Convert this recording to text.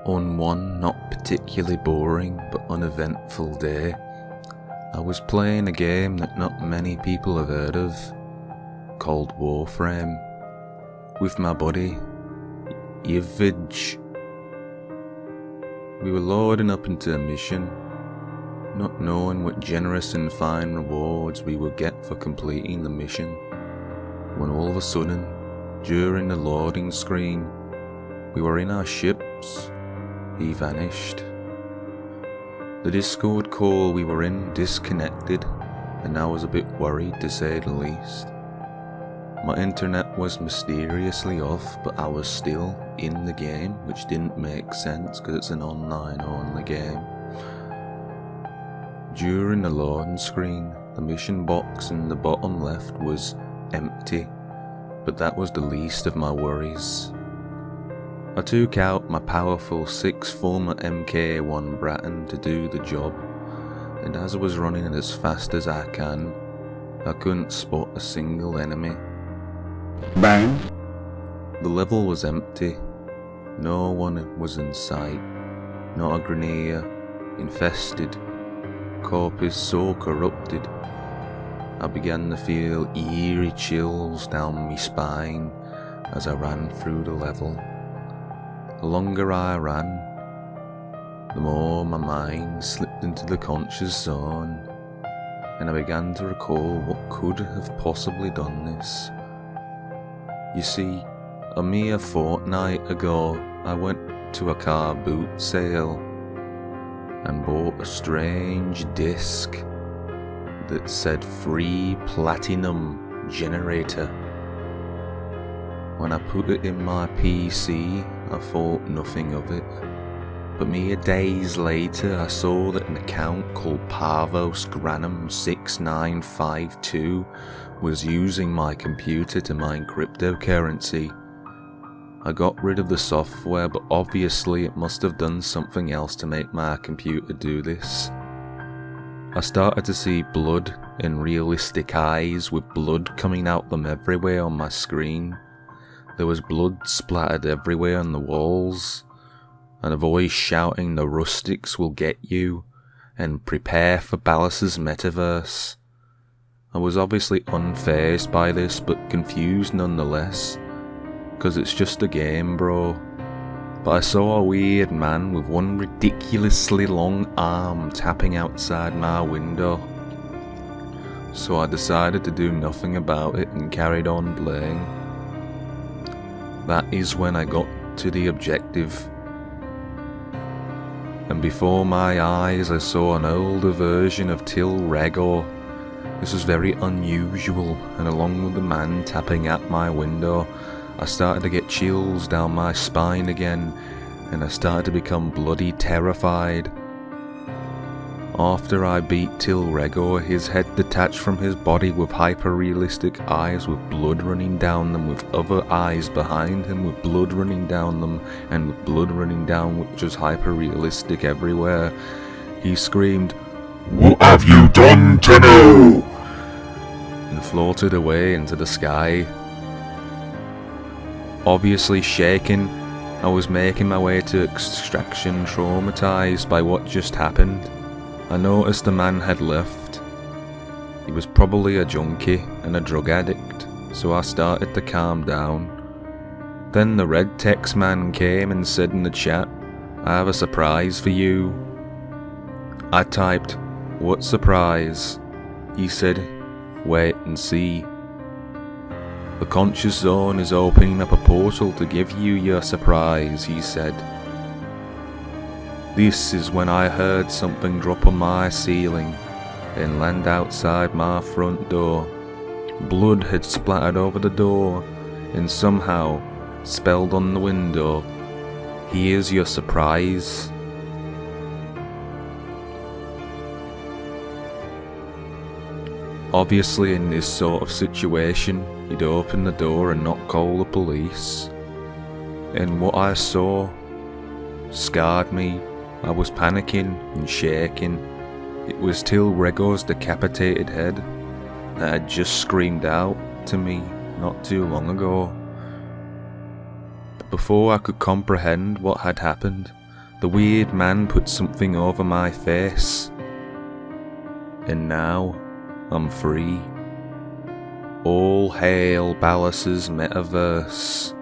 On one not particularly boring but uneventful day, I was playing a game that not many people have heard of, called Warframe, with my buddy, Yivij. We were loading up into a mission, not knowing what generous and fine rewards we would get for completing the mission, when all of a sudden, during the loading screen, we were in our ships. He vanished. The Discord call we were in disconnected, and I was a bit worried to say the least. My internet was mysteriously off, but I was still in the game, which didn't make sense because it's an online only game. During the loading screen, the mission box in the bottom left was empty, but that was the least of my worries. I took out my powerful 6 former MK1 Bratton to do the job, and as I was running as fast as I can, I couldn't spot a single enemy. Bang! The level was empty. No one was in sight. Not a grenadier, infested. Corpus so corrupted. I began to feel eerie chills down my spine as I ran through the level. The longer I ran, the more my mind slipped into the conscious zone, and I began to recall what could have possibly done this. You see, a mere fortnight ago, I went to a car boot sale and bought a strange disc that said free platinum generator. When I put it in my PC, I thought nothing of it, but mere days later I saw that an account called Parvos Granum 6952 was using my computer to mine cryptocurrency. I got rid of the software, but obviously it must have done something else to make my computer do this. I started to see blood and realistic eyes with blood coming out them everywhere on my screen. There was blood splattered everywhere on the walls, and a voice shouting the rustics will get you, and prepare for Ballas's metaverse. I was obviously unfazed by this, but confused nonetheless, cause it's just a game, bro. But I saw a weird man with one ridiculously long arm tapping outside my window. So I decided to do nothing about it and carried on playing. That is when I got to the objective, and before my eyes I saw an older version of Til Regor. This was very unusual, and along with the man tapping at my window, I started to get chills down my spine again, and I started to become bloody terrified. After I beat Til Regor, his head detached from his body with hyper-realistic eyes with blood running down them, with other eyes behind him with blood running down them, and with blood running down which was hyper-realistic everywhere. He screamed, What have you done, Tenno? And floated away into the sky. Obviously shaken, I was making my way to extraction, traumatized by what just happened. I noticed the man had left. He was probably a junkie and a drug addict, so I started to calm down. Then the red text man came and said in the chat, I have a surprise for you. I typed, what surprise? He said, wait and see. The conscious zone is opening up a portal to give you your surprise, he said. This is when I heard something drop on my ceiling and land outside my front door. Blood had splattered over the door and somehow spelled on the window, here's your surprise. Obviously in this sort of situation, you'd open the door and not call the police. And what I saw scarred me. I was panicking and shaking. It was Til Regor's decapitated head that had just screamed out to me not too long ago. Before I could comprehend what had happened, The weird man put something over my face. And now, I'm free. All hail Ballas's metaverse.